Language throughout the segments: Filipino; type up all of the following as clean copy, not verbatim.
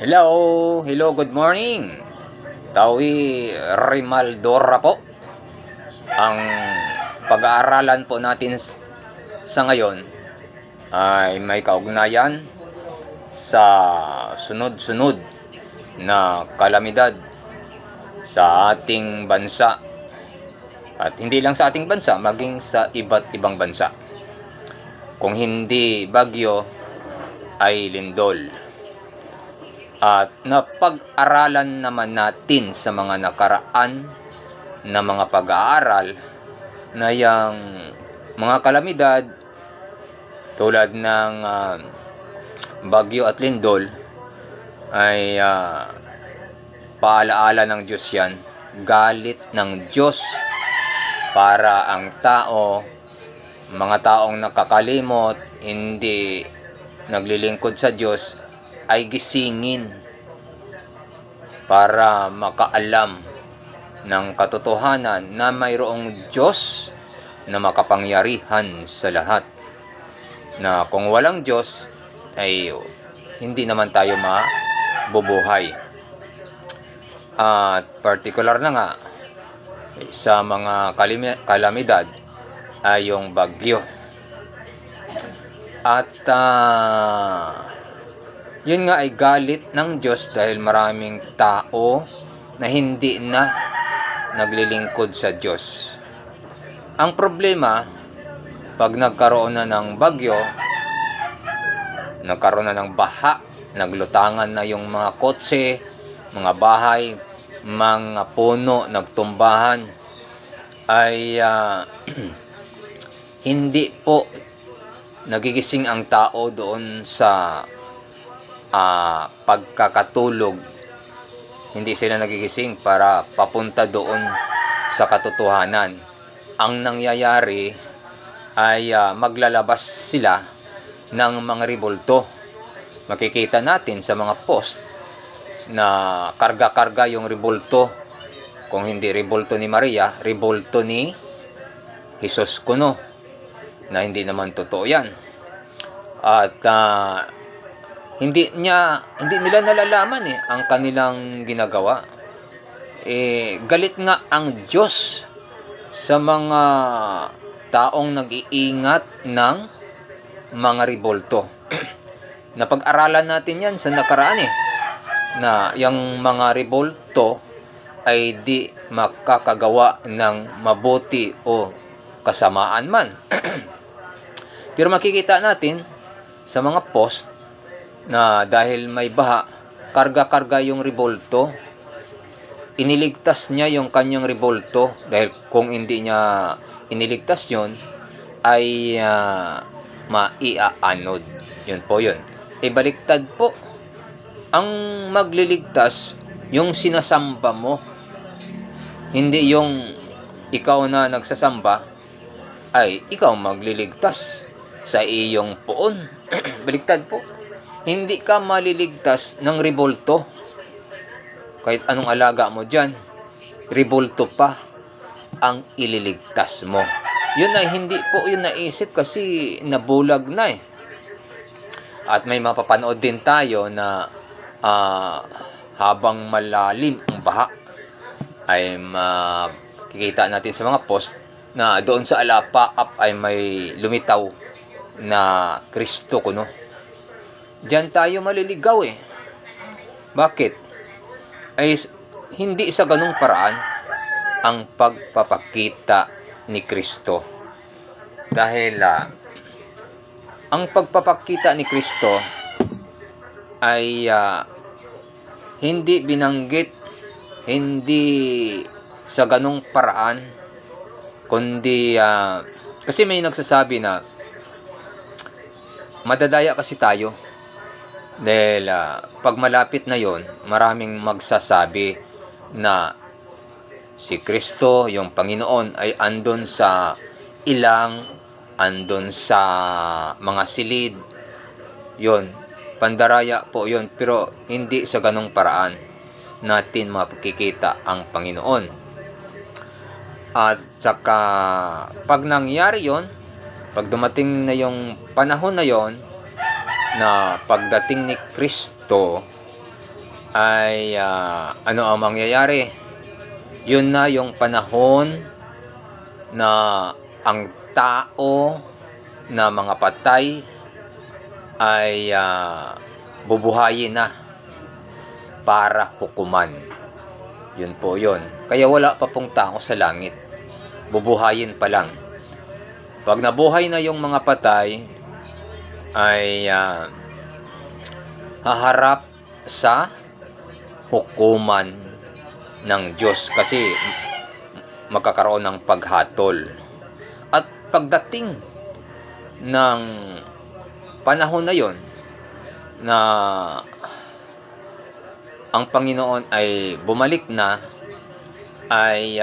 Hello, good morning. Tawi Rimaldora po. Ang pag-aaralan po natin sa ngayon ay may kaugnayan sa sunod-sunod na kalamidad sa ating bansa. At hindi lang sa ating bansa, maging sa iba't ibang bansa. Kung hindi bagyo, ay lindol. At napag-aralan naman natin sa mga nakaraan na mga pag-aaral na yung mga kalamidad tulad ng bagyo at lindol ay paalaala ng Diyos yan, galit ng Diyos para ang tao, mga taong nakakalimot, hindi naglilingkod sa Diyos, ay gisingin para makaalam ng katotohanan na mayroong Diyos na makapangyarihan sa lahat. Na kung walang Diyos ay hindi naman tayo mabubuhay. At particular na nga sa mga kalamidad ay yung bagyo. At yun nga ay galit ng Diyos dahil maraming tao na hindi na naglilingkod sa Diyos. Ang problema, pag nagkaroon na ng bagyo, nagkaroon na ng baha, naglutangan na yung mga kotse, mga bahay, mga puno, nagtumbahan, ay hindi po nagigising ang tao doon sa pagkakatulog. Hindi sila nagigising para papunta doon sa katotohanan. Ang nangyayari ay maglalabas sila ng mga rebulto. Makikita natin sa mga post na karga-karga yung rebulto. Kung hindi rebulto ni Maria, rebulto ni Jesus kuno, na hindi naman totoo yan. At hindi nila nalalaman ang kanilang ginagawa. Galit nga ang Diyos sa mga taong nag-iingat ng mga rebulto. Napag-aralan natin yan sa nakaraan na yung mga rebulto ay di makakagawa ng mabuti o kasamaan man. Pero makikita natin sa mga post na dahil may baha, karga-karga yung rebulto, iniligtas niya yung kanyang rebulto dahil kung hindi niya iniligtas yun ay maiaanod. Yun po yun. Baliktad po. Ang magliligtas yung sinasamba mo, hindi yung ikaw na nagsasamba ay ikaw magliligtas sa iyong poon. Baliktad po. Hindi ka maliligtas ng rebulto. Kahit anong alaga mo dyan, rebulto pa ang ililigtas mo. Yun ay hindi po yun naisip kasi nabulag na At may mapapanood din tayo na habang malalim ang baha ay makikita natin sa mga post na doon sa alapaap ay may lumitaw na Kristo kuno. Diyan tayo maliligaw Bakit? Ay hindi sa ganung paraan ang pagpapakita ni Kristo. Dahil ang pagpapakita ni Kristo ay hindi binanggit, hindi sa ganung paraan, kundi kasi may nagsasabi na madadaya kasi tayo. Dahil pag malapit na yon, maraming magsasabi na si Kristo, yung Panginoon, ay andon sa ilang, andon sa mga silid. Yon, pandaraya po yon, pero hindi sa ganong paraan natin mapakikita ang Panginoon. At saka pag nangyari yon, pag dumating na yung panahon na yon, na pagdating ni Kristo ay ano ang mangyayari? Yun na yung panahon na ang tao na mga patay ay bubuhayin na para hukuman. Yun po yun. Kaya wala pa pong tao sa langit. Bubuhayin pa lang. Pag nabuhay na yung mga patay, ay haharap sa hukuman ng Diyos kasi magkakaroon ng paghatol. At pagdating ng panahon na yon na ang Panginoon ay bumalik na, ay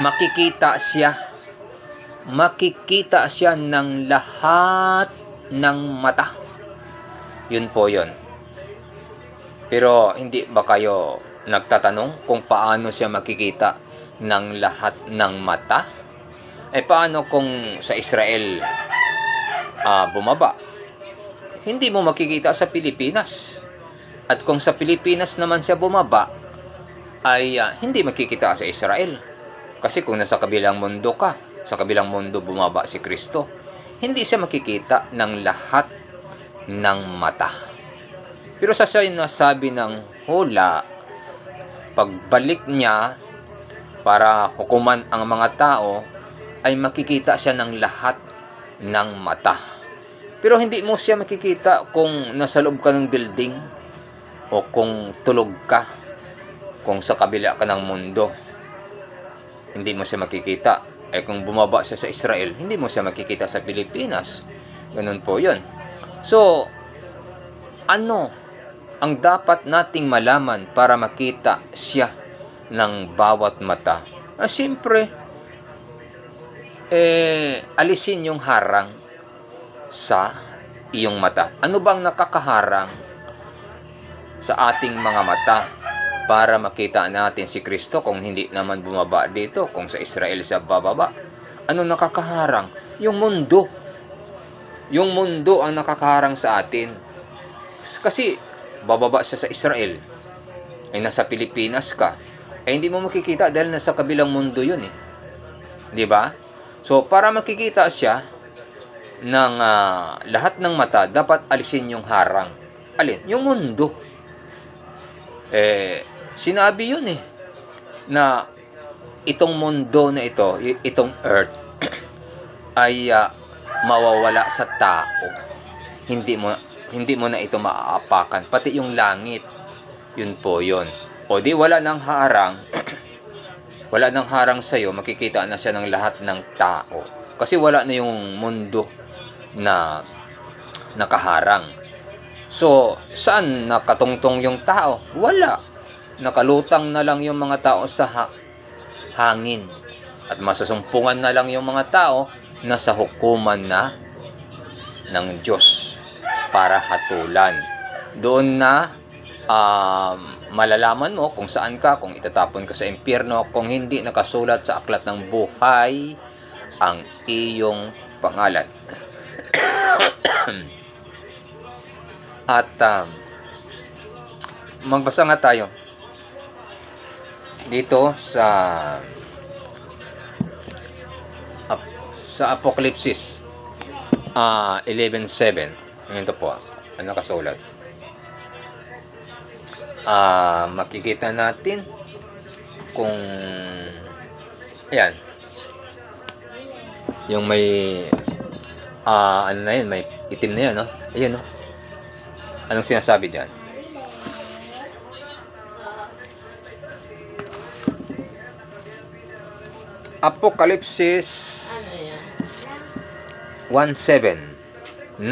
makikita siya ng lahat ng mata. Yun po yun. Pero hindi ba kayo nagtatanong kung paano siya makikita ng lahat ng mata? Paano kung sa Israel bumaba? Hindi mo makikita sa Pilipinas. At kung sa Pilipinas naman siya bumaba, ay hindi makikita sa Israel. Kasi kung nasa kabilang mundo ka, sa kabilang mundo bumaba si Kristo, hindi siya makikita ng lahat ng mata. Pero sa sinasabi ng hula, pagbalik niya para hukuman ang mga tao, ay makikita siya ng lahat ng mata. Pero hindi mo siya makikita kung nasa loob ka ng building o kung tulog ka, kung sa kabila ka ng mundo. Hindi mo siya makikita. Kung bumaba siya sa Israel, hindi mo siya makikita sa Pilipinas. Ganun po yun. So, ano ang dapat nating malaman para makita siya ng bawat mata? Siyempre, alisin yung harang sa iyong mata. Ano bang nakakaharang sa ating mga mata para makita natin si Kristo kung hindi naman bumaba dito, kung sa Israel siya bababa? Ano nakakaharang? Yung mundo. Yung mundo ang nakakaharang sa atin. Kasi bababa siya sa Israel, ay nasa Pilipinas ka, hindi mo makikita dahil nasa kabilang mundo yun di ba? So para makikita siya ng lahat ng mata, dapat alisin yung harang. Alin? Yung mundo. Sinabi yun na itong mundo na ito, itong earth ay mawawala sa tao. Hindi mo na ito maaapakan, pati yung langit. Yun po yun. O di wala nang harang. Wala nang harang sa'yo, makikita na siya ng lahat ng tao. Kasi wala na yung mundo na nakaharang. So, saan nakatungtong yung tao? Wala. Nakalutang na lang yung mga tao sa hangin. At masusumpungan na lang yung mga tao na sa hukuman na ng Diyos para hatulan. Doon na malalaman mo kung saan ka, kung itatapon ka sa impyerno, kung hindi nakasulat sa aklat ng buhay ang iyong pangalan. At magbasa nga tayo dito sa Apokalipsis 11:7. Ito po ang nakasulat. Makikita natin kung ayan yung may ano na yun, may itim na yan, no? Ayun, no? Anong sinasabi diyan? Apokalipsis 1:7.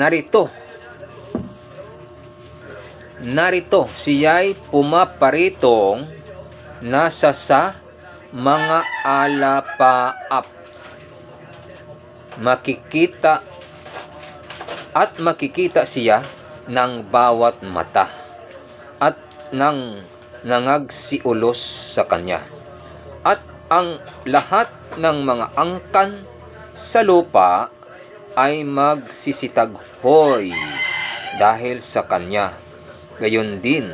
Narito siya'y pumaparitong nasa sa mga alapaap. Makikita siya ng bawat mata at ng nangagsiulos sa kanya. At ang lahat ng mga angkan sa lupa ay magsisitaghoy dahil sa kanya. gayon din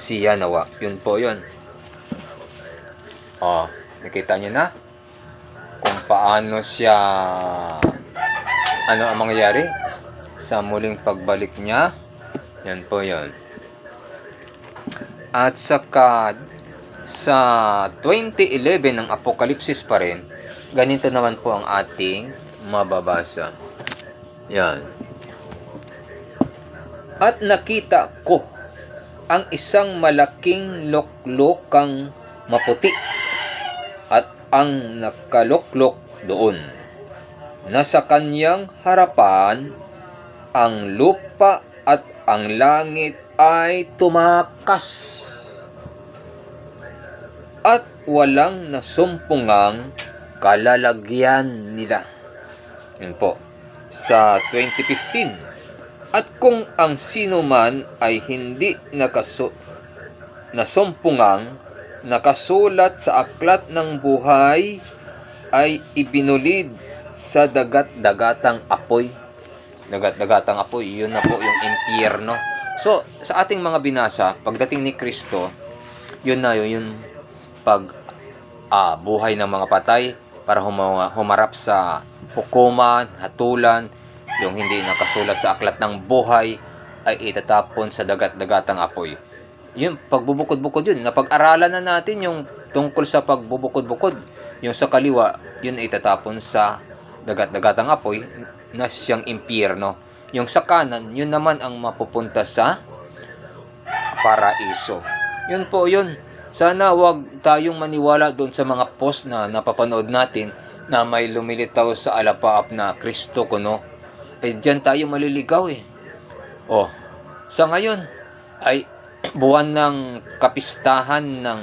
siya nawa. Yun po yun. Nakita nyo na kung paano siya, ano ang mangyayari sa muling pagbalik niya. Yan po yun. At saka sa 20:11 ng Apokalipsis pa rin, ganito naman po ang ating mababasa. Yan. At nakita ko ang isang malaking luklukang maputi, at ang nakaluklok doon, nasa kanyang harapan, ang lupa at ang langit ay tumakas, at walang nasumpungang kalalagyan nila. Yun po, sa 20:15. At kung ang sino man ay hindi nasumpungang nakasulat sa aklat ng buhay, ay ibinulid sa dagat-dagatang apoy. Dagat-dagatang apoy, yun na po yung impyerno. So, sa ating mga binasa, pagdating ni Kristo, yun na yun pag buhay ng mga patay para humarap sa hukuman, hatulan. Yung hindi nakasulat sa aklat ng buhay ay itatapon sa dagat-dagatang apoy. Yung pagbubukod-bukod yun, napag-aralan na natin yung tungkol sa pagbubukod-bukod. Yung sa kaliwa, yun ay itatapon sa dagat-dagatang apoy na siyang impyerno. Yung sa kanan, yun naman ang mapupunta sa paraiso. Yun po yun. Sana wag tayong maniwala doon sa mga post na napapanood natin na may lumilitaw sa alapaap na Kristo kuno. Diyan tayo maliligaw eh. Sa ngayon ay buwan ng kapistahan ng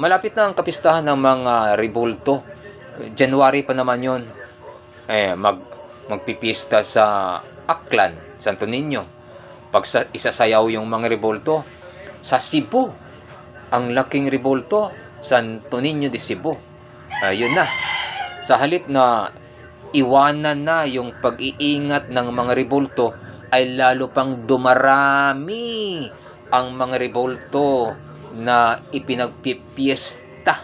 malapit na ang kapistahan ng mga rebulto. January pa naman yun. Magpipista sa Aklan, Santo Niño. Isasayaw yung mga rebulto. Sa Cebu, ang laking rebulto, Santo Niño de Cebu. Yun na. Sa halip na iwanan na yung pag-iingat ng mga rebulto, ay lalo pang dumarami ang mga rebulto na ipinagpipiesta,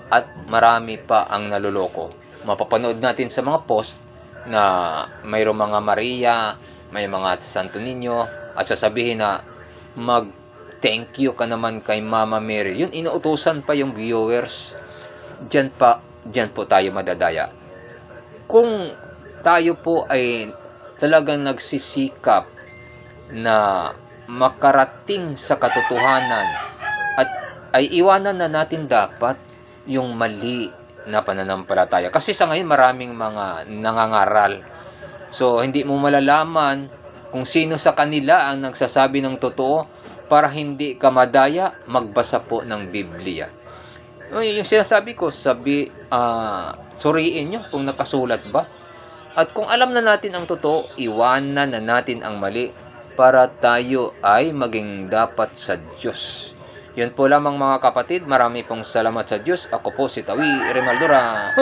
at marami pa ang naluloko. Mapapanood natin sa mga post na mayroong mga Maria, may mga Santo Niño, at sasabihin na mag-thank you ka naman kay Mama Mary. Yun, inuutusan pa yung viewers. Diyan po tayo madadaya. Kung tayo po ay talagang nagsisikap na makarating sa katotohanan, at ay iwanan na natin dapat yung mali na pananampalataya. Kasi sa ngayon maraming mga nangangaral. So hindi mo malalaman kung sino sa kanila ang nagsasabi ng totoo. Para hindi ka madaya, magbasa po ng Biblia. Yung sinasabi ko, suriin nyo kung nakasulat ba. At kung alam na natin ang totoo, iwanan na natin ang mali para tayo ay maging dapat sa Diyos. Yun po lamang mga kapatid. Marami pong salamat sa Diyos. Ako po si Tawi Remaldura.